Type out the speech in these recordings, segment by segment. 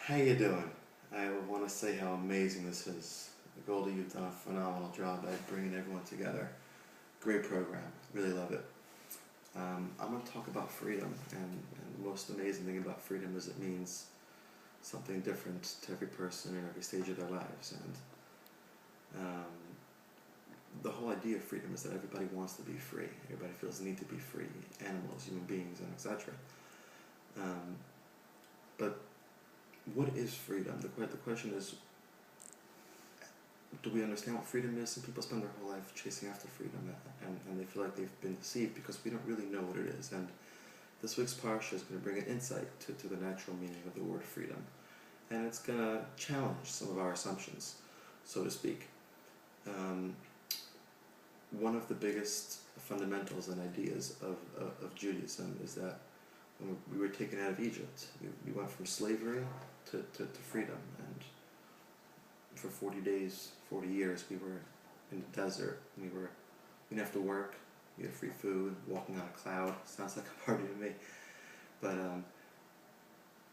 How you doing? I want to say how amazing this is. Goldie, you've done a phenomenal job at bringing everyone together. Great program. Really love it. I'm going to talk about freedom, and the most amazing thing about freedom is it means something different to every person in every stage of their lives. And the whole idea of freedom is that everybody wants to be free. Everybody feels the need to be free. Animals, human beings, and etc. But what is freedom? The question is, do we understand what freedom is? Some people spend their whole life chasing after freedom, and they feel like they've been deceived because we don't really know what it is. And this week's parsha is going to bring an insight to the natural meaning of the word freedom. And it's going to challenge some of our assumptions, so to speak. One of the biggest fundamentals and ideas of Judaism is that when we were taken out of Egypt, we went from slavery to freedom, and for 40 days, 40 years, we were in the desert. We didn't have to work. We had free food, walking on a cloud. Sounds like a party to me. But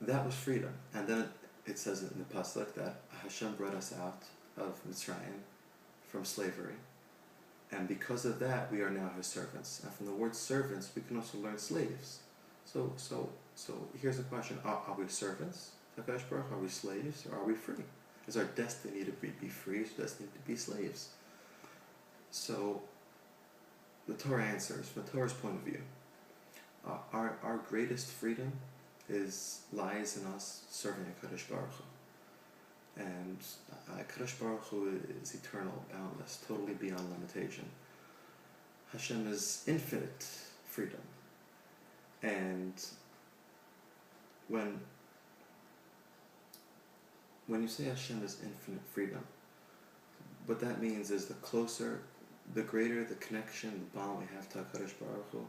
that was freedom. And then it says in the pasuk that Hashem brought us out of Mitzrayim from slavery. And because of that, we are now His servants. And from the word servants, we can also learn slaves. So here's the question: Are we servants? Are we slaves, or are we free? Is our destiny to be free? Is our destiny to be slaves? So the Torah answers, from the Torah's point of view, our greatest freedom lies in us serving HaKadosh Baruch Hu. And HaKadosh Baruch Hu is eternal, boundless, totally beyond limitation. Hashem is infinite freedom. And when you say Hashem is infinite freedom, what that means is the greater the connection, the bond we have to HaKadosh Baruch Hu,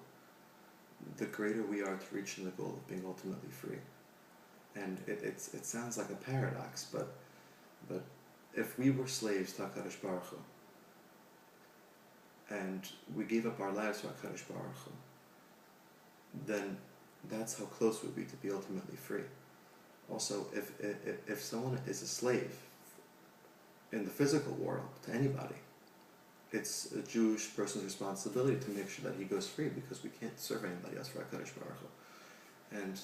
the greater we are to reaching the goal of being ultimately free. And it sounds like a paradox, but if we were slaves to HaKadosh Baruch Hu, and we gave up our lives to HaKadosh Baruch Hu, then that's how close we'd be to be ultimately free. Also, if someone is a slave in the physical world to anybody, it's a Jewish person's responsibility to make sure that he goes free, because we can't serve anybody else for HaKadosh Baruch Hu. And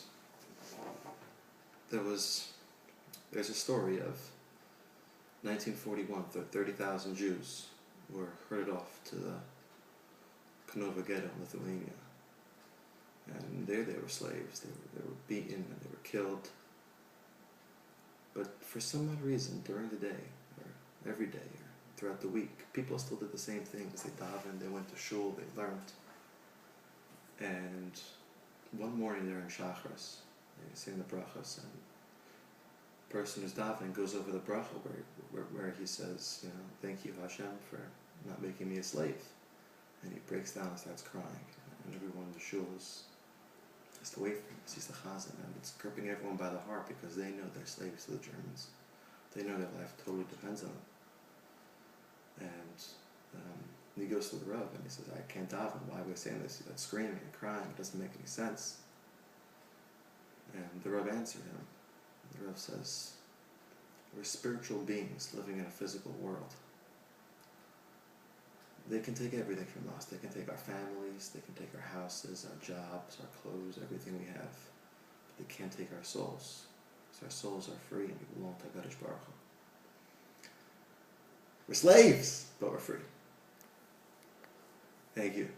there's a story of 1941, 30,000 Jews were herded off to the Knova Ghetto in Lithuania. And there they were slaves. They were beaten and they were killed. But for some odd reason, during the day, or every day, or throughout the week, people still did the same things. They davened, they went to shul, they learned. And one morning they're in Shachris, they sing the brachas, and the person who's davening goes over the bracha where he says, thank you Hashem for not making me a slave. And he breaks down and starts crying. And everyone in the shul is just away from him, sees the chazan, and it's gripping everyone by the heart, because they know they're slaves to the Germans. They know their life totally depends on them. And he goes to the Rav and he says, I can't daven. Why are we saying this? He's screaming and crying. It doesn't make any sense. And the Rav answered him. The Rav says, we're spiritual beings living in a physical world. They can take everything from us. They can take our families, they can take our houses, our jobs, our clothes, everything we have. But they can't take our souls. Because our souls are free and we belong to HaKadosh Baruch Hu. We're slaves, but we're free. Thank you.